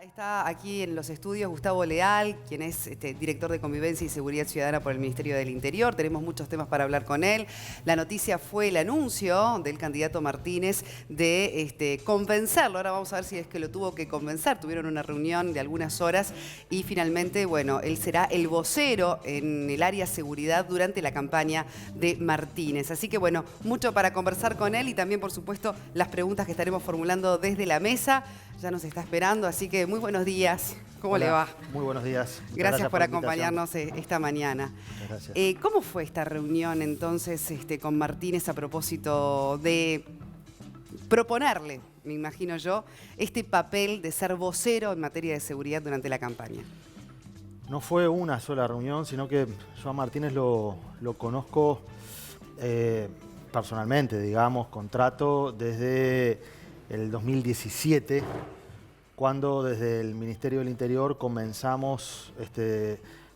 Está aquí en los estudios Gustavo Leal, quien es director de Convivencia y Seguridad Ciudadana por el Ministerio del Interior. Tenemos muchos temas para hablar con él. La noticia fue el anuncio del candidato Martínez de convencerlo. Ahora vamos a ver si es que lo tuvo que convencer. Tuvieron una reunión de algunas horas y finalmente, bueno, él será el vocero en el área seguridad durante la campaña de Martínez. Así que, bueno, mucho para conversar con él y también, por supuesto, las preguntas que estaremos formulando desde la mesa. Ya nos está esperando, así que muy buenos días. ¿Cómo Hola, le va? Muy buenos días. Gracias por acompañarnos esta mañana. Gracias. ¿Cómo fue esta reunión entonces con Martínez a propósito de proponerle, me imagino yo, este papel de ser vocero en materia de seguridad durante la campaña? No fue una sola reunión, sino que yo a Martínez lo conozco personalmente, digamos, contrato desde el 2017, cuando desde el Ministerio del Interior comenzamos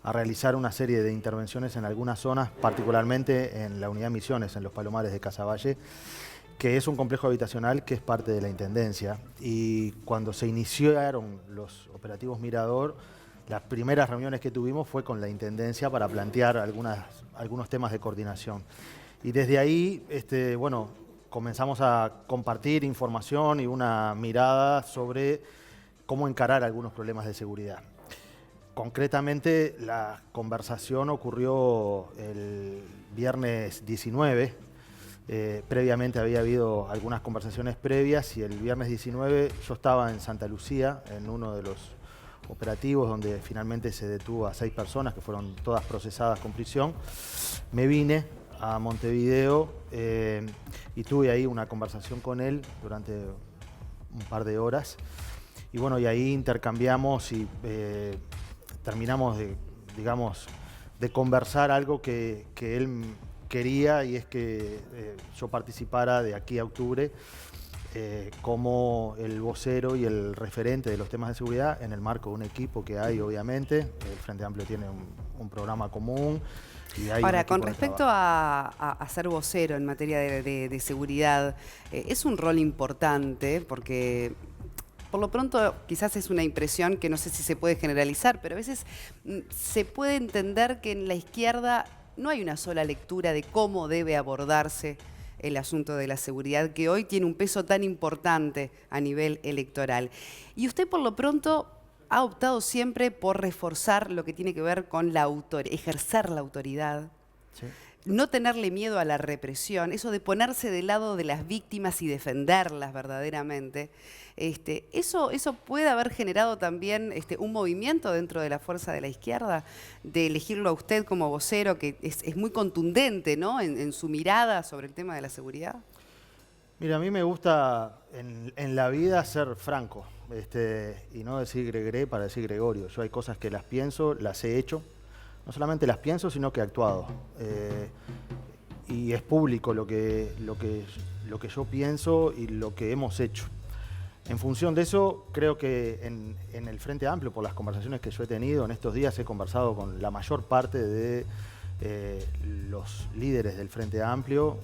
a realizar una serie de intervenciones en algunas zonas, particularmente en la unidad Misiones, en los Palomares de Casaballe, que es un complejo habitacional que es parte de la Intendencia. Y cuando se iniciaron los operativos Mirador, las primeras reuniones que tuvimos fue con la Intendencia para plantear algunos temas de coordinación. Y desde ahí, bueno, comenzamos a compartir información y una mirada sobre cómo encarar algunos problemas de seguridad. Concretamente, la conversación ocurrió el viernes 19. Previamente había habido algunas conversaciones previas y el viernes 19 yo estaba en Santa Lucía, en uno de los operativos donde finalmente se detuvo a 6 personas que fueron todas procesadas con prisión. Me vine a Montevideo y tuve ahí una conversación con él durante un par de horas. Y bueno, y ahí intercambiamos y terminamos de conversar algo que él quería, y es que yo participara de aquí a octubre como el vocero y el referente de los temas de seguridad en el marco de un equipo que hay, obviamente. El Frente Amplio tiene un programa común. Ahora, con respecto a ser vocero en materia de seguridad, es un rol importante porque, por lo pronto, quizás es una impresión que no sé si se puede generalizar, pero a veces se puede entender que en la izquierda no hay una sola lectura de cómo debe abordarse el asunto de la seguridad, que hoy tiene un peso tan importante a nivel electoral. Y usted, por lo pronto, ha optado siempre por reforzar lo que tiene que ver con ejercer la autoridad, sí, no tenerle miedo a la represión, eso de ponerse del lado de las víctimas y defenderlas verdaderamente. Eso puede haber generado también un movimiento dentro de la fuerza de la izquierda, de elegirlo a usted como vocero, que es muy contundente, ¿no?, en su mirada sobre el tema de la seguridad. Mira, a mí me gusta en la vida ser franco, y no decir Gregoré para decir Gregorio. Yo hay cosas que las pienso, las he hecho, no solamente las pienso, sino que he actuado. Y es público lo que yo pienso y lo que hemos hecho. En función de eso, creo que en el Frente Amplio, por las conversaciones que yo he tenido en estos días, he conversado con la mayor parte de los líderes del Frente Amplio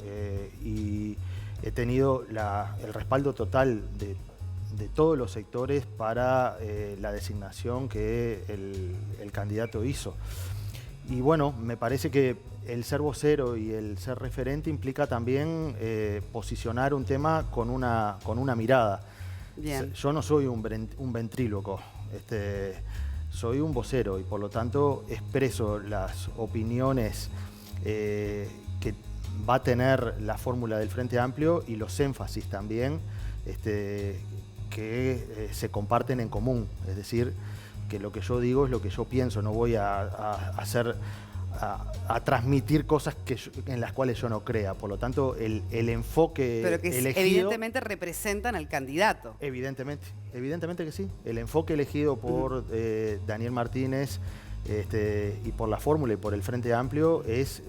y he tenido el respaldo total de todos los sectores para la designación que el candidato hizo. Y bueno, me parece que el ser vocero y el ser referente implica también posicionar un tema con una mirada. Bien. Yo no soy un ventríloco, soy un vocero y por lo tanto expreso las opiniones que va a tener la fórmula del Frente Amplio y los énfasis también que se comparten en común. Es decir, que lo que yo digo es lo que yo pienso, no voy a transmitir cosas en las cuales yo no crea. Por lo tanto, el enfoque pero que elegido, evidentemente representan al candidato. Evidentemente que sí. El enfoque elegido por Daniel Martínez y por la fórmula y por el Frente Amplio es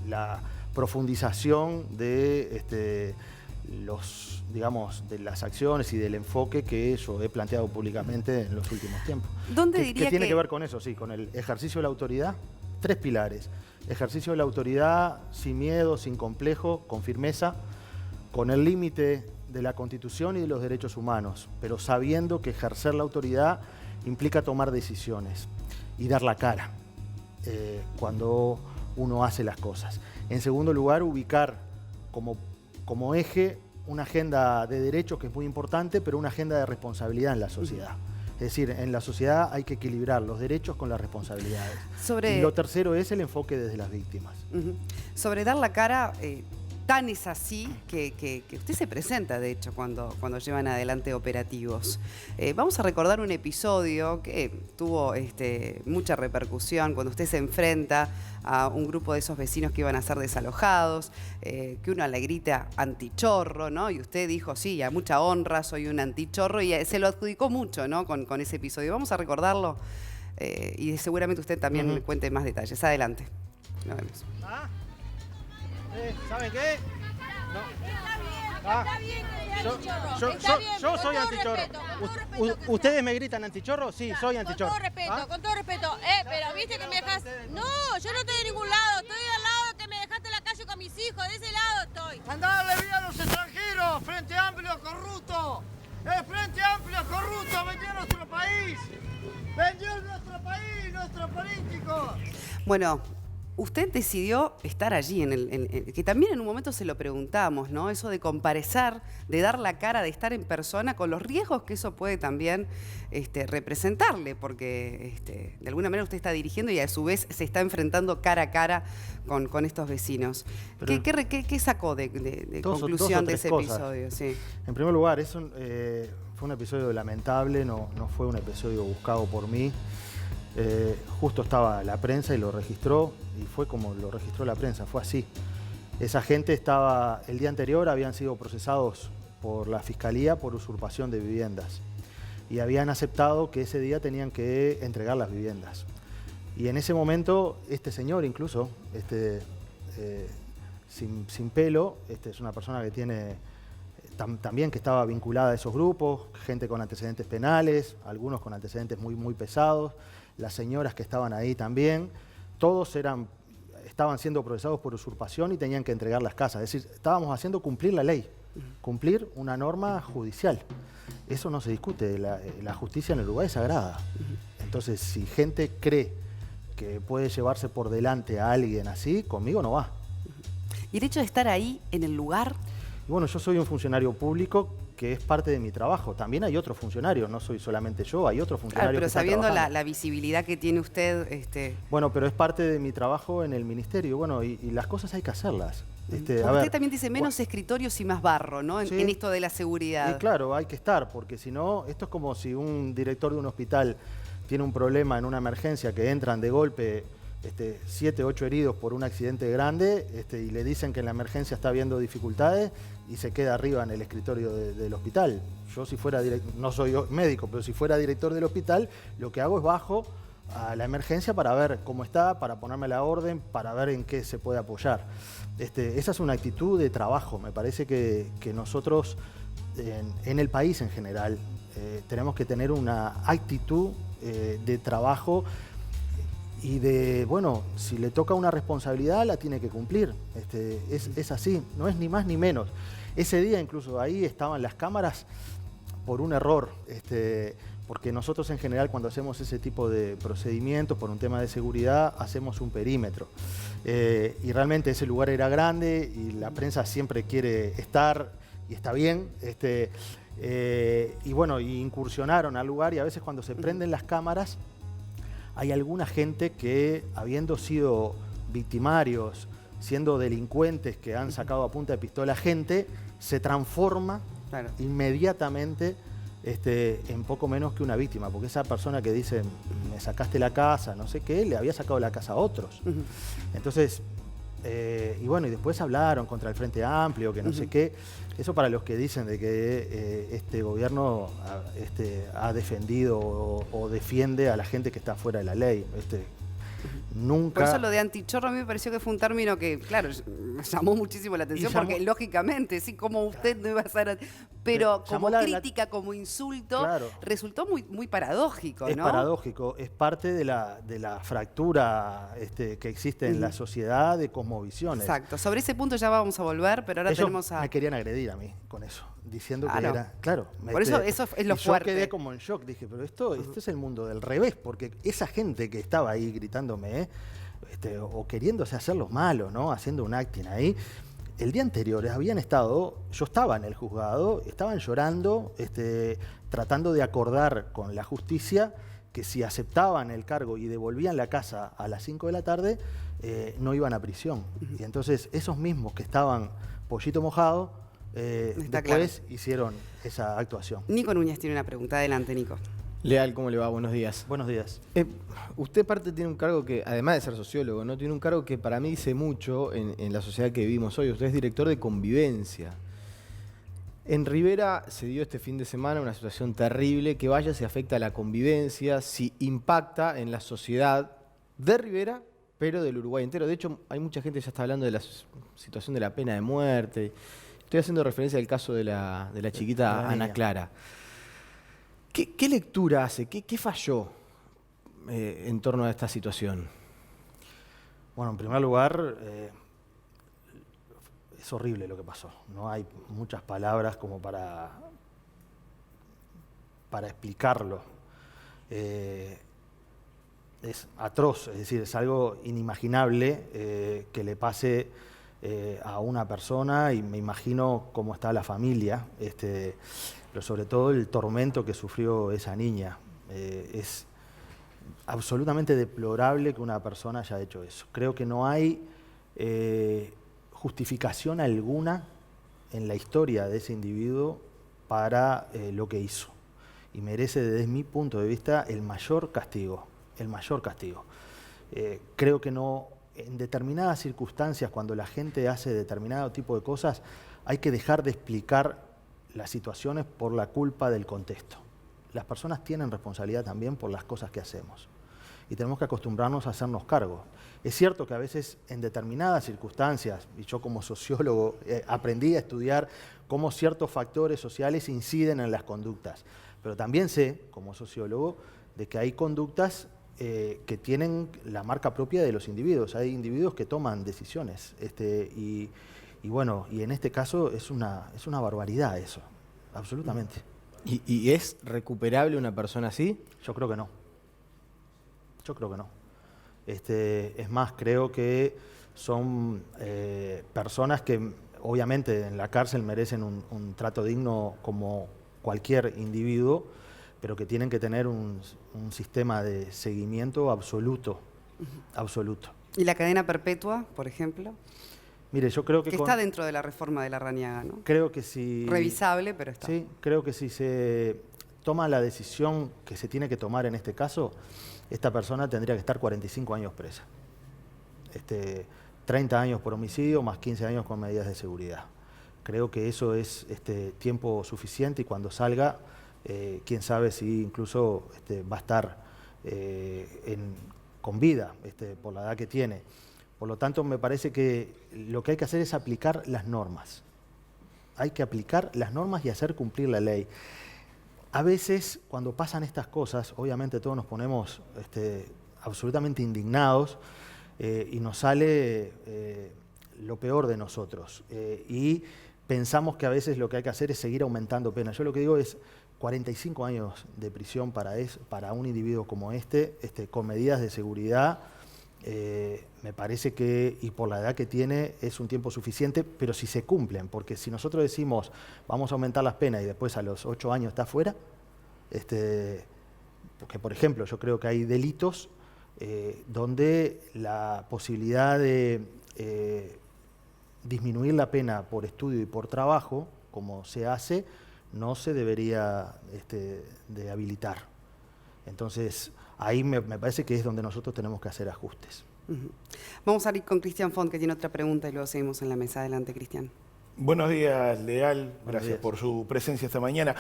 la profundización de de las acciones y del enfoque que yo he planteado públicamente en los últimos tiempos. ¿Qué tiene que ver con eso? Sí, con el ejercicio de la autoridad. 3 pilares. Ejercicio de la autoridad sin miedo, sin complejo, con firmeza, con el límite de la Constitución y de los derechos humanos, pero sabiendo que ejercer la autoridad implica tomar decisiones y dar la cara cuando uno hace las cosas. En segundo lugar, ubicar como eje una agenda de derechos que es muy importante, pero una agenda de responsabilidad en la sociedad. Es decir, en la sociedad hay que equilibrar los derechos con las responsabilidades. Y lo tercero es el enfoque desde las víctimas. Sobre dar la cara, tan es así que usted se presenta, de hecho, cuando llevan adelante operativos. Vamos a recordar un episodio que tuvo mucha repercusión cuando usted se enfrenta a un grupo de esos vecinos que iban a ser desalojados, que uno le grita antichorro, ¿no? Y usted dijo, sí, a mucha honra, soy un antichorro, y se lo adjudicó mucho, ¿no? con ese episodio. Vamos a recordarlo y seguramente usted también me cuente más detalles. Adelante. Nos vemos. ¿Saben qué? No. Está bien que sea antichorro. Yo soy antichorro. ¿Ustedes me gritan antichorro? Sí, soy antichorro. Con todo respeto. Pero viste que me dejas. No, yo no estoy de ningún lado. Estoy al lado que me dejaste en la calle con mis hijos. De ese lado estoy. ¡Andá a darle vida a los extranjeros! ¡Frente Amplio corrupto! ¡El Frente Amplio corrupto vendió nuestro país! ¡Vendió nuestro país, nuestros políticos! Bueno, usted decidió estar allí, que también en un momento se lo preguntamos, ¿no? Eso de comparecer, de dar la cara, de estar en persona, con los riesgos que eso puede también representarle, porque de alguna manera usted está dirigiendo y a su vez se está enfrentando cara a cara con estos vecinos. ¿Qué sacó de conclusión de ese episodio? Sí. En primer lugar, fue un episodio lamentable, no fue un episodio buscado por mí. Justo estaba la prensa y lo registró, y fue como lo registró la prensa, fue así. Esa gente estaba, el día anterior habían sido procesados por la Fiscalía por usurpación de viviendas y habían aceptado que ese día tenían que entregar las viviendas. Y en ese momento, este señor incluso, sin pelo, es una persona que tiene también que estaba vinculada a esos grupos, gente con antecedentes penales, algunos con antecedentes muy pesados, las señoras que estaban ahí también, todos estaban siendo procesados por usurpación y tenían que entregar las casas. Es decir, estábamos haciendo cumplir la ley, cumplir una norma judicial. Eso no se discute, la justicia en el Uruguay es sagrada. Entonces, si gente cree que puede llevarse por delante a alguien así, conmigo no va. Y el hecho de estar ahí, en el lugar. Y bueno, yo soy un funcionario público que es parte de mi trabajo. También hay otros funcionarios, no soy solamente yo, hay otros funcionarios pero que están sabiendo trabajando. la visibilidad que tiene usted. Bueno, pero es parte de mi trabajo en el ministerio, bueno, y las cosas hay que hacerlas. Usted también dice menos escritorios y más barro, ¿no? Sí. En esto de la seguridad. Y claro, hay que estar, porque si no, esto es como si un director de un hospital tiene un problema en una emergencia, que entran de golpe 7, 8 heridos por un accidente grande, y le dicen que en la emergencia está habiendo dificultades y se queda arriba en el escritorio del hospital. Yo si fuera no soy médico, pero si fuera director del hospital, lo que hago es bajo a la emergencia para ver cómo está, para ponerme la orden, para ver en qué se puede apoyar. Esa es una actitud de trabajo. Me parece que nosotros, en el país en general, tenemos que tener una actitud de trabajo y bueno, si le toca una responsabilidad, la tiene que cumplir. Es así, no es ni más ni menos. Ese día incluso ahí estaban las cámaras por un error, porque nosotros en general cuando hacemos ese tipo de procedimientos por un tema de seguridad, hacemos un perímetro. Y realmente ese lugar era grande y la prensa siempre quiere estar, y está bien. Y bueno, incursionaron al lugar, y a veces cuando se prenden las cámaras, hay alguna gente que, habiendo sido victimarios, siendo delincuentes que han sacado a punta de pistola gente, se transforma inmediatamente en poco menos que una víctima, porque esa persona que dice, me sacaste la casa, no sé qué, le había sacado la casa a otros. Entonces, y bueno, y después hablaron contra el Frente Amplio, que no sé qué. Eso para los que dicen de que este gobierno ha defendido o defiende a la gente que está fuera de la ley. Nunca... Por eso lo de antichorro a mí me pareció que fue un término que, claro, llamó muchísimo la atención, porque lógicamente, sí, como usted no iba a ser... Pero como crítica, como insulto, resultó muy paradójico, ¿no? Es paradójico, es parte de la fractura que existe en la sociedad de cosmovisiones. Exacto, sobre ese punto ya vamos a volver, pero ahora Ellos tenemos me querían agredir a mí con eso. diciendo Claro. que era... Claro. Por eso es lo y fuerte. Yo quedé como en shock, dije, pero esto es el mundo del revés, porque esa gente que estaba ahí gritándome, o queriéndose hacer los malos, ¿no? Haciendo un acting ahí, el día anterior habían estado, yo estaba en el juzgado, estaban llorando, tratando de acordar con la justicia que si aceptaban el cargo y devolvían la casa a las 5 de la tarde, no iban a prisión. Y entonces esos mismos que estaban pollito mojado, después hicieron esa actuación. Nico Núñez tiene una pregunta. Adelante, Nico. Leal, ¿cómo le va? Buenos días. Buenos días. Usted parte tiene un cargo que, además de ser sociólogo, ¿no? Tiene un cargo que para mí dice mucho en la sociedad que vivimos hoy. Usted es director de convivencia. En Rivera se dio este fin de semana una situación terrible que vaya si afecta a la convivencia, si impacta en la sociedad de Rivera, pero del Uruguay entero. De hecho, hay mucha gente que ya está hablando de la situación de la pena de muerte. Estoy haciendo referencia al caso de la chiquita Ana Clara. ¿Qué lectura hace? ¿Qué falló en torno a esta situación? Bueno, en primer lugar, es horrible lo que pasó. No hay muchas palabras como para explicarlo. Es atroz, es decir, es algo inimaginable que le pase a una persona, y me imagino cómo está la familia, pero sobre todo el tormento que sufrió esa niña. Es absolutamente deplorable que una persona haya hecho eso. Creo que no hay justificación alguna en la historia de ese individuo para lo que hizo. Y merece, desde mi punto de vista, el mayor castigo. El mayor castigo. Creo que no, en determinadas circunstancias, cuando la gente hace determinado tipo de cosas, hay que dejar de explicar las situaciones por la culpa del contexto. Las personas tienen responsabilidad también por las cosas que hacemos. Y tenemos que acostumbrarnos a hacernos cargo. Es cierto que a veces en determinadas circunstancias, y yo como sociólogo aprendí a estudiar cómo ciertos factores sociales inciden en las conductas, pero también sé, como sociólogo, de que hay conductas que tienen la marca propia de los individuos. Hay individuos que toman decisiones, y bueno, y en este caso es una barbaridad eso, absolutamente. ¿Y es recuperable una persona así? Yo creo que no. Yo creo que no. Es más, creo que son personas que obviamente en la cárcel merecen un trato digno como cualquier individuo, pero que tienen que tener un sistema de seguimiento absoluto, absoluto. ¿Y la cadena perpetua, por ejemplo? Mire, yo creo que está dentro de la reforma de Larrañaga, ¿no? Creo que si... Revisable, pero está. Sí, creo que si se toma la decisión que se tiene que tomar en este caso, esta persona tendría que estar 45 años presa. 30 años por homicidio más 15 años con medidas de seguridad. Creo que eso es tiempo suficiente, y cuando salga, quién sabe si incluso va a estar con vida por la edad que tiene. Por lo tanto, me parece que lo que hay que hacer es aplicar las normas. Hay que aplicar las normas y hacer cumplir la ley. A veces, cuando pasan estas cosas, obviamente todos nos ponemos absolutamente indignados, y nos sale lo peor de nosotros. Y pensamos que a veces lo que hay que hacer es seguir aumentando penas. Yo lo que digo es 45 años de prisión para un individuo como con medidas de seguridad. Me parece que, y por la edad que tiene, es un tiempo suficiente, pero si se cumplen, porque si nosotros decimos vamos a aumentar las penas y después a los 8 años está fuera, porque por ejemplo yo creo que hay delitos donde la posibilidad de disminuir la pena por estudio y por trabajo, como se hace, no se debería de habilitar. Entonces, ahí me parece que es donde nosotros tenemos que hacer ajustes. Vamos a ir con Cristian Font, que tiene otra pregunta, y luego seguimos en la mesa. Adelante, Cristian. Buenos días, Leal. Gracias días por su presencia esta mañana.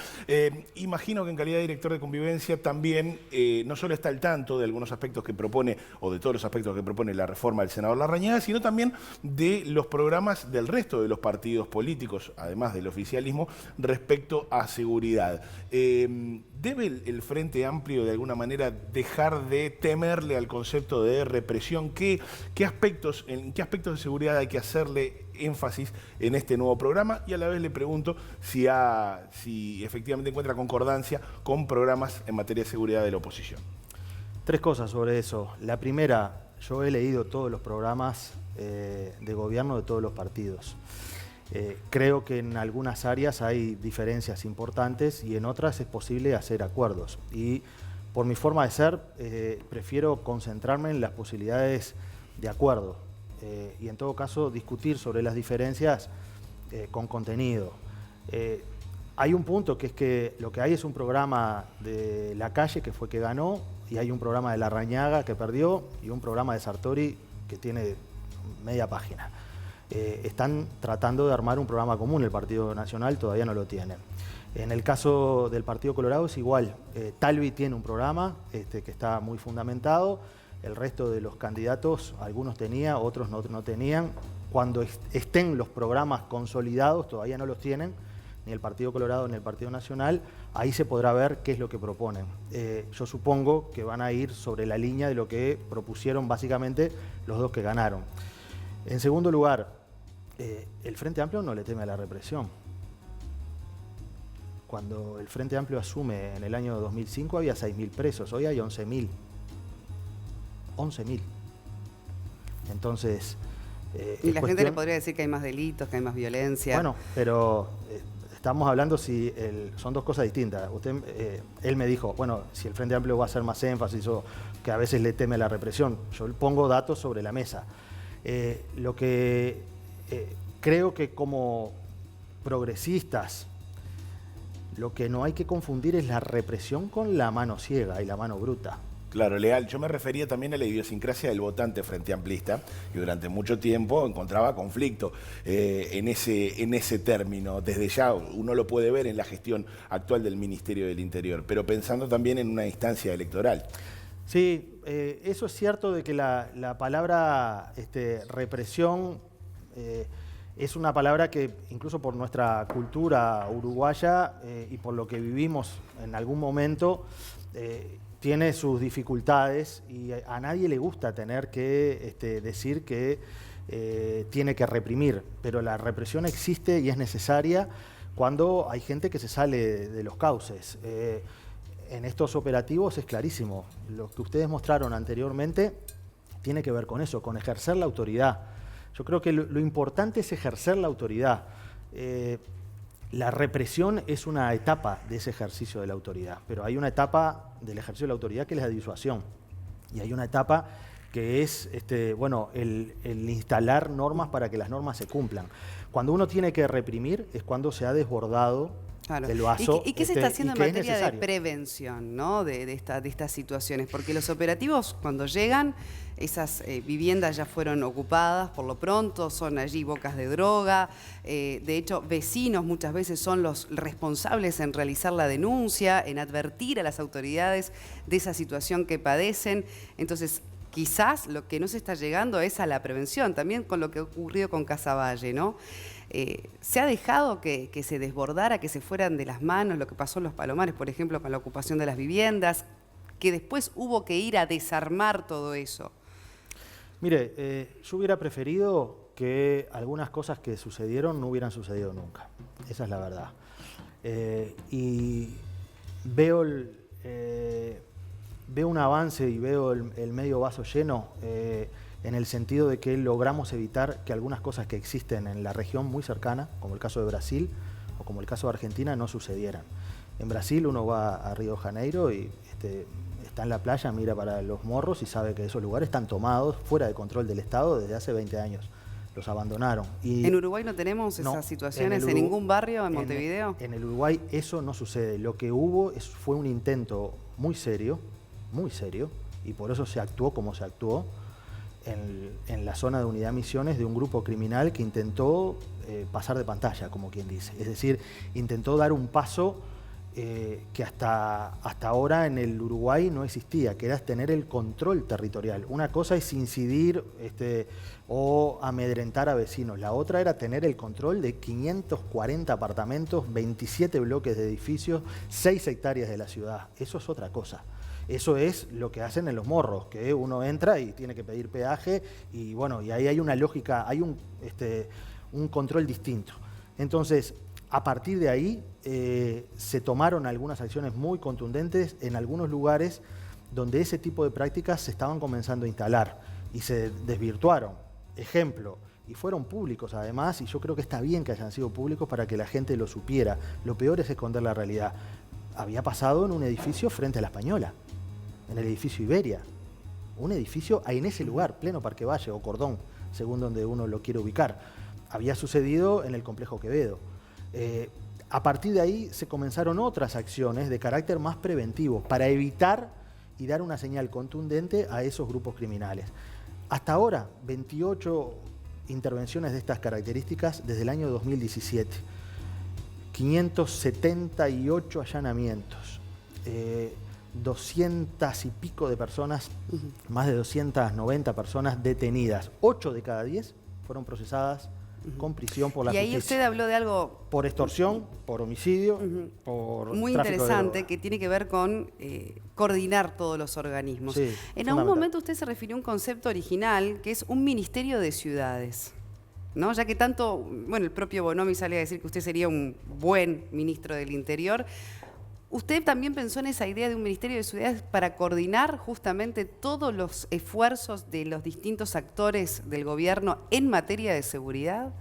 Imagino que en calidad de director de convivencia también no solo está al tanto de algunos aspectos que propone, o de todos los aspectos que propone la reforma del senador Larrañaga, sino también de los programas del resto de los partidos políticos, además del oficialismo, respecto a seguridad. ¿Debe el Frente Amplio de alguna manera dejar de temerle al concepto de represión? ¿En qué aspectos de seguridad hay que hacerle énfasis en este nuevo programa y a la vez le pregunto si efectivamente encuentra concordancia con programas en materia de seguridad de la oposición. 3 cosas sobre eso. La primera, yo he leído todos los programas de gobierno de todos los partidos. Creo que en algunas áreas hay diferencias importantes y en otras es posible hacer acuerdos. Y por mi forma de ser, prefiero concentrarme en las posibilidades de acuerdo y en todo caso discutir sobre las diferencias con contenido. Hay un punto que es que lo que hay es un programa de Lacalle que fue que ganó y hay un programa de Larrañaga que perdió y un programa de Sartori que tiene media página. Están tratando de armar un programa común, el Partido Nacional todavía no lo tiene. En el caso del Partido Colorado es igual, Talvi tiene un programa que está muy fundamentado, el resto de los candidatos, algunos tenían, otros no tenían. Cuando estén los programas consolidados, todavía no los tienen, ni el Partido Colorado ni el Partido Nacional, ahí se podrá ver qué es lo que proponen. Yo supongo que van a ir sobre la línea de lo que propusieron básicamente los 2 que ganaron. En segundo lugar, el Frente Amplio no le teme a la represión. Cuando el Frente Amplio asume en el año 2005 había 6.000 presos, hoy hay 11.000. 11.000. Entonces... y la gente le podría decir que hay más delitos, que hay más violencia. Bueno, pero estamos hablando son 2 cosas distintas. Él me dijo, bueno, si el Frente Amplio va a hacer más énfasis o que a veces le teme a la represión. Yo pongo datos sobre la mesa. Lo que creo que como progresistas, lo que no hay que confundir es la represión con la mano ciega y la mano bruta. Claro, Leal, yo me refería también a la idiosincrasia del votante frente amplista y durante mucho tiempo encontraba conflicto en ese término. Desde ya uno lo puede ver en la gestión actual del Ministerio del Interior, pero pensando también en una instancia electoral. Sí, eso es cierto de que la palabra represión es una palabra que incluso por nuestra cultura uruguaya y por lo que vivimos en algún momento tiene sus dificultades y a nadie le gusta tener que decir que tiene que reprimir, pero la represión existe y es necesaria cuando hay gente que se sale de los cauces. En estos operativos es clarísimo, lo que ustedes mostraron anteriormente tiene que ver con eso, con ejercer la autoridad. Yo creo que lo importante es ejercer la autoridad. La represión es una etapa de ese ejercicio de la autoridad, pero hay una etapa del ejercicio de la autoridad que es la disuasión. Y hay una etapa que es el instalar normas para que las normas se cumplan. Cuando uno tiene que reprimir es cuando se ha desbordado el vaso. ¿Y qué se está haciendo en materia de prevención, ¿no? de estas situaciones? Porque los operativos, cuando llegan, esas viviendas ya fueron ocupadas por lo pronto, son allí bocas de droga. De hecho, vecinos muchas veces son los responsables en realizar la denuncia, en advertir a las autoridades de esa situación que padecen. Entonces, quizás lo que no se está llegando es a la prevención, también con lo que ocurrió con Casaballe, ¿no? Se ha dejado que se desbordara, que se fueran de las manos lo que pasó en Los Palomares, por ejemplo, con la ocupación de las viviendas, que después hubo que ir a desarmar todo eso. Mire, yo hubiera preferido que algunas cosas que sucedieron no hubieran sucedido nunca. Esa es la verdad. Y veo un avance y veo el medio vaso lleno en el sentido de que logramos evitar que algunas cosas que existen en la región muy cercana, como el caso de Brasil o como el caso de Argentina, no sucedieran. En Brasil uno va a Río de Janeiro y está en la playa, mira para los morros y sabe que esos lugares están tomados fuera de control del Estado desde hace 20 años. Los abandonaron. Y ¿en Uruguay no tenemos esas situaciones en ningún barrio en Montevideo? En el Uruguay eso no sucede. Lo que hubo fue un intento muy serio, y por eso se actuó como se actuó, en la zona de Unidad Misiones de un grupo criminal que intentó pasar de pantalla, como quien dice. Es decir, intentó dar un paso que hasta ahora en el Uruguay no existía, que era tener el control territorial. Una cosa es incidir o amedrentar a vecinos, la otra era tener el control de 540 apartamentos, 27 bloques de edificios, 6 hectáreas de la ciudad. Eso es otra cosa. Eso es lo que hacen en Los Morros, que uno entra y tiene que pedir peaje y bueno, y ahí hay una lógica, hay un control distinto. Entonces, a partir de ahí, se tomaron algunas acciones muy contundentes en algunos lugares donde ese tipo de prácticas se estaban comenzando a instalar y se desvirtuaron. Ejemplo, y fueron públicos además, y yo creo que está bien que hayan sido públicos para que la gente lo supiera. Lo peor es esconder la realidad. Había pasado en un edificio frente a la Española, en el edificio Iberia. Un edificio en ese lugar, pleno Parque Valle o Cordón, según donde uno lo quiere ubicar. Había sucedido en el complejo Quevedo. A partir de ahí se comenzaron otras acciones de carácter más preventivo para evitar y dar una señal contundente a esos grupos criminales. Hasta ahora, 28 intervenciones de estas características desde el año 2017, 578 allanamientos, 200 y pico de personas, más de 290 personas detenidas. 8 de cada 10 fueron procesadas con prisión por la justicia. Y ahí usted habló de algo... Por extorsión, por homicidio, por muy tráfico de interesante, droga. que tiene que ver con coordinar todos los organismos. Sí, en algún fundamental. momento usted se refirió a un concepto original, que es un ministerio de ciudades, ¿no? Ya que tanto, bueno, el propio Bonomi sale a decir que usted sería un buen ministro del Interior. ¿Usted también pensó en esa idea de un ministerio de ciudades para coordinar justamente todos los esfuerzos de los distintos actores del gobierno en materia de seguridad?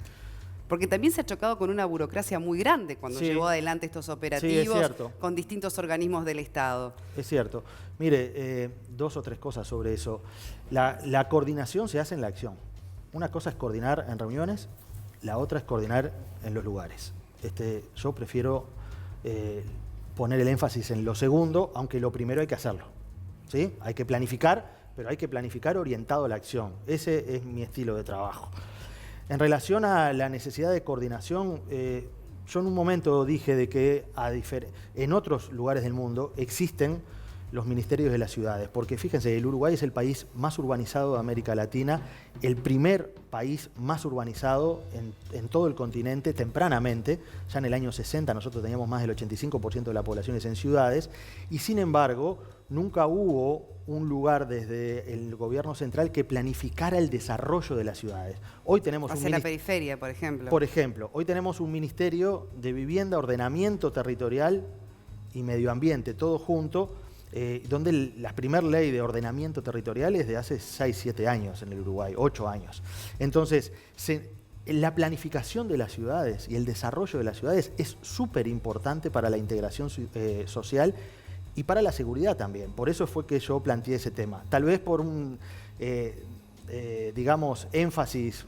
Porque también se ha chocado con una burocracia muy grande cuando Sí. llevó adelante estos operativos cierto. con distintos organismos del Estado. Es cierto. Mire, 2 o 3 cosas sobre eso. La coordinación se hace en la acción. Una cosa es coordinar en reuniones, la otra es coordinar en los lugares. Yo prefiero poner el énfasis en lo segundo, aunque lo primero hay que hacerlo. ¿Sí? Hay que planificar, pero hay que planificar orientado a la acción. Ese es mi estilo de trabajo. En relación a la necesidad de coordinación, yo en un momento dije de que en otros lugares del mundo existen los ministerios de las ciudades, porque fíjense, el Uruguay es el país más urbanizado de América Latina, el primer país más urbanizado en todo el continente tempranamente. Ya en el año 60 nosotros teníamos más del 85% de la población en ciudades, y sin embargo nunca hubo un lugar desde el gobierno central que planificara el desarrollo de las ciudades. Hoy tenemos Hacia la periferia, por ejemplo. Por ejemplo, hoy tenemos un Ministerio de Vivienda, Ordenamiento Territorial y Medio Ambiente, todo junto, donde la primera ley de ordenamiento territorial es de hace 6, 7 años en el Uruguay, 8 años. Entonces, la planificación de las ciudades y el desarrollo de las ciudades es súper importante para la integración social y para la seguridad también. Por eso fue que yo planteé ese tema. Tal vez por un, digamos, énfasis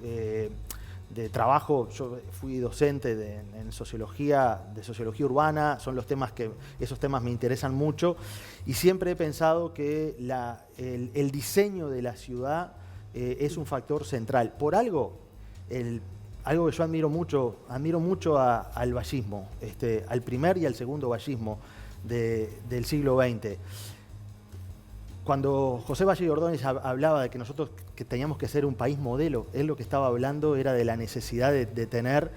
de trabajo. Yo fui docente en sociología, de sociología urbana, son los temas esos temas me interesan mucho, y siempre he pensado que el diseño de la ciudad es un factor central. Por algo que yo admiro mucho al vallismo, al primer y al segundo vallismo del siglo XX. Cuando José Valle y Ordóñez hablaba de que nosotros que teníamos que ser un país modelo, él lo que estaba hablando era de la necesidad de tener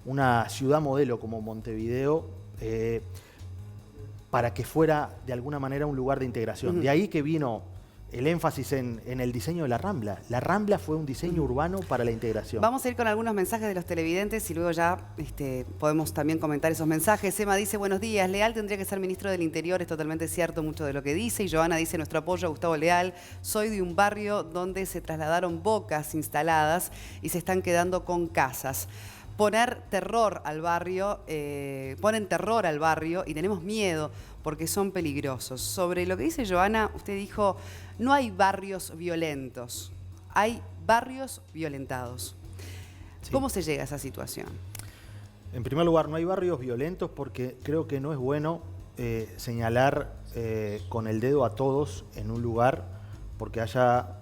una ciudad modelo como Montevideo para que fuera de alguna manera un lugar de integración. De ahí que vino el énfasis en el diseño de la Rambla. La Rambla fue un diseño urbano para la integración. Vamos a ir con algunos mensajes de los televidentes y luego ya podemos también comentar esos mensajes. Emma dice, buenos días, Leal tendría que ser ministro del Interior, es totalmente cierto mucho de lo que dice. Y Joana dice, nuestro apoyo a Gustavo Leal, soy de un barrio donde se trasladaron bocas instaladas y se están quedando con casas. Ponen terror al barrio y tenemos miedo porque son peligrosos. Sobre lo que dice Joana, usted dijo, no hay barrios violentos, hay barrios violentados. Sí. ¿Cómo se llega a esa situación? En primer lugar, no hay barrios violentos porque creo que no es bueno señalar con el dedo a todos en un lugar porque haya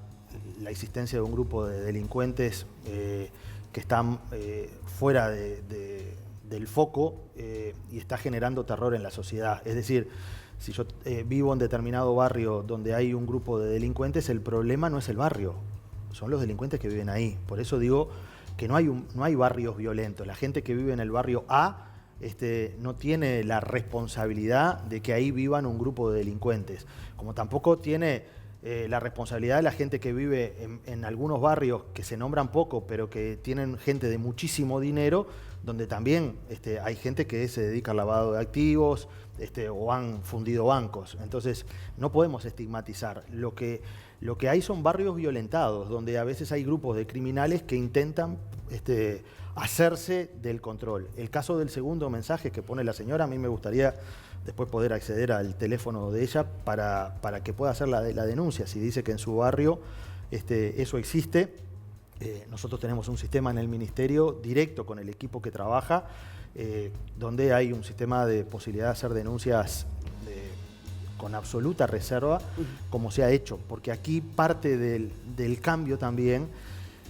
la existencia de un grupo de delincuentes que están fuera del foco y está generando terror en la sociedad. Es decir, si yo vivo en determinado barrio donde hay un grupo de delincuentes, el problema no es el barrio, son los delincuentes que viven ahí. Por eso digo que no hay barrios violentos. La gente que vive en el barrio A no tiene la responsabilidad de que ahí vivan un grupo de delincuentes, como tampoco tiene la responsabilidad de la gente que vive en algunos barrios que se nombran poco, pero que tienen gente de muchísimo dinero, donde también hay gente que se dedica al lavado de activos o han fundido bancos. Entonces, no podemos estigmatizar. Lo que hay son barrios violentados, donde a veces hay grupos de criminales que intentan hacerse del control. El caso del segundo mensaje que pone la señora, a mí me gustaría después poder acceder al teléfono de ella para que pueda hacer la denuncia. Si dice que en su barrio eso existe, nosotros tenemos un sistema en el ministerio directo con el equipo que trabaja, donde hay un sistema de posibilidad de hacer denuncias con absoluta reserva, como se ha hecho, porque aquí parte del cambio también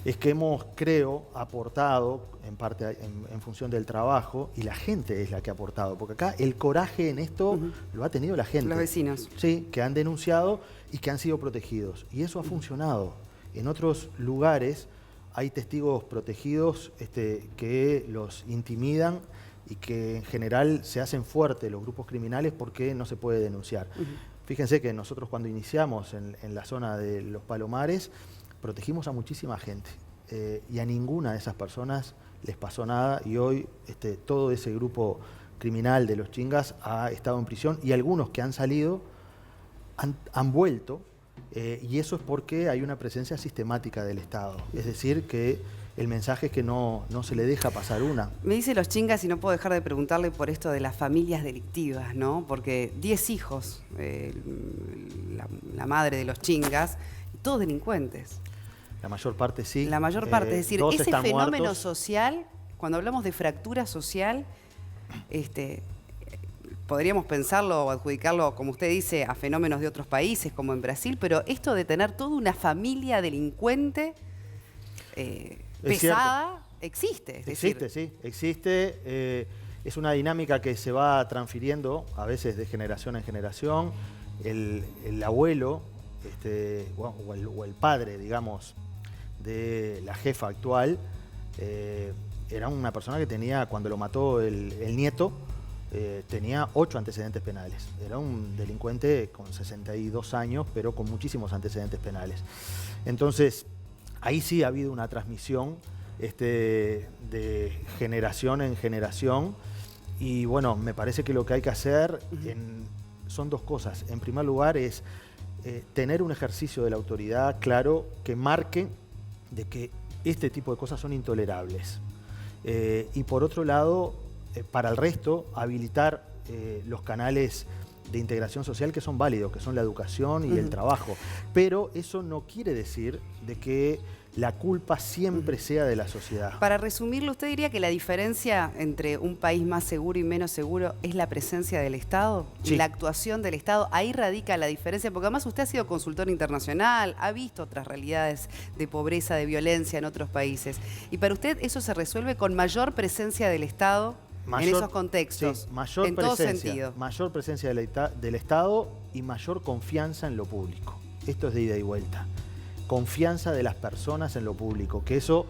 es que hemos, creo, aportado, en parte en función del trabajo, y la gente es la que ha aportado, porque acá el coraje en esto lo ha tenido la gente. Los vecinos. Sí, que han denunciado y que han sido protegidos. Y eso ha funcionado. En otros lugares hay testigos protegidos que los intimidan y que en general se hacen fuertes los grupos criminales porque no se puede denunciar. Fíjense que nosotros cuando iniciamos en la zona de Los Palomares, protegimos a muchísima gente y a ninguna de esas personas les pasó nada, y hoy todo ese grupo criminal de los chingas ha estado en prisión, y algunos que han salido han vuelto, y eso es porque hay una presencia sistemática del Estado. Es decir, que el mensaje es que no se le deja pasar una. Me dice los chingas y no puedo dejar de preguntarle por esto de las familias delictivas, ¿no? Porque 10 hijos, la madre de los chingas, todos delincuentes. La mayor parte sí. La mayor parte, es decir, ese fenómeno muertos. Social, cuando hablamos de fractura social, podríamos pensarlo o adjudicarlo, como usted dice, a fenómenos de otros países, como en Brasil, pero esto de tener toda una familia delincuente pesada, existe. Existe, sí, existe. Es una dinámica que se va transfiriendo, a veces de generación en generación. El abuelo o el padre, digamos, de la jefa actual, era una persona que tenía, cuando lo mató el nieto, tenía 8 antecedentes penales. Era un delincuente con 62 años, pero con muchísimos antecedentes penales. Entonces, ahí sí ha habido una transmisión de generación en generación. Y bueno, me parece que lo que hay que hacer son dos cosas. En primer lugar es tener un ejercicio de la autoridad claro que marque de que este tipo de cosas son intolerables. Y por otro lado, para el resto, habilitar los canales de integración social que son válidos, que son la educación y el trabajo. Pero eso no quiere decir de que la culpa siempre sea de la sociedad. Para resumirlo, ¿usted diría que la diferencia entre un país más seguro y menos seguro es la presencia del Estado? Sí. La actuación del Estado, ahí radica la diferencia, porque además usted ha sido consultor internacional, ha visto otras realidades de pobreza, de violencia en otros países. Y para usted eso se resuelve con mayor presencia del Estado en esos contextos, sí, mayor en presencia, todo sentido. Mayor presencia del Estado y mayor confianza en lo público. Esto es de ida y vuelta. Confianza de las personas en lo público, que eso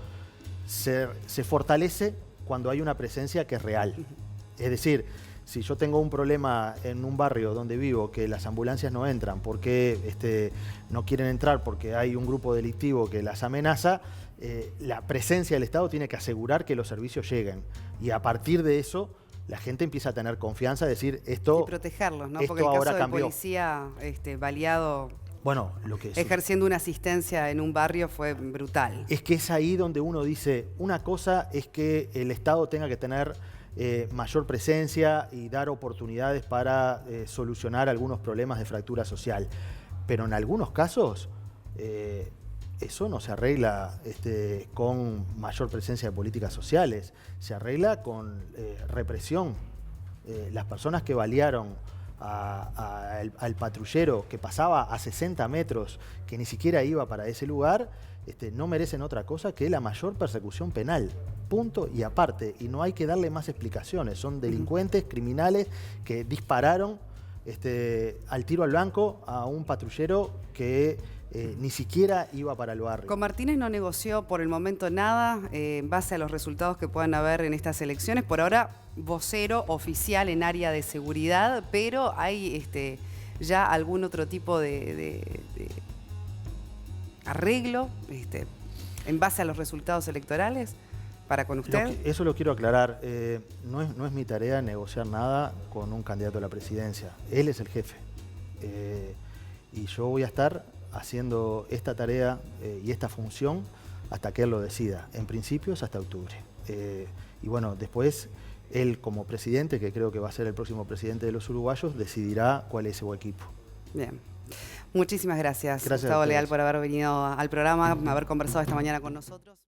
se fortalece cuando hay una presencia que es real. Es decir, si yo tengo un problema en un barrio donde vivo, que las ambulancias no entran, porque no quieren entrar porque hay un grupo delictivo que las amenaza, la presencia del Estado tiene que asegurar que los servicios lleguen. Y a partir de eso, la gente empieza a tener confianza, decir esto. Y protegerlos, ¿no? Esto Porque el caso ahora del cambió. policía baleado, Bueno, lo que es. ejerciendo una asistencia en un barrio fue brutal. Es que es ahí donde uno dice, una cosa es que el Estado tenga que tener mayor presencia y dar oportunidades para solucionar algunos problemas de fractura social. Pero en algunos casos eso no se arregla con mayor presencia de políticas sociales, se arregla con represión. Las personas que balearon al patrullero que pasaba a 60 metros, que ni siquiera iba para ese lugar, no merecen otra cosa que la mayor persecución penal. Punto y aparte. Y no hay que darle más explicaciones. Son delincuentes, criminales que dispararon al tiro al blanco a un patrullero que ni siquiera iba para el barrio. Con Martínez no negoció por el momento nada en base a los resultados que puedan haber en estas elecciones. Por ahora, vocero oficial en área de seguridad, pero hay ya algún otro tipo de arreglo en base a los resultados electorales para con usted? Eso lo quiero aclarar. No es mi tarea negociar nada con un candidato a la presidencia. Él es el jefe. Y yo voy a estar haciendo esta tarea y esta función hasta que él lo decida. En principio es hasta octubre. Y bueno, después él como presidente, que creo que va a ser el próximo presidente de los uruguayos, decidirá cuál es su equipo. Bien. Muchísimas gracias, Gracias Gustavo a ustedes. Leal, por haber venido al programa, haber conversado esta mañana con nosotros.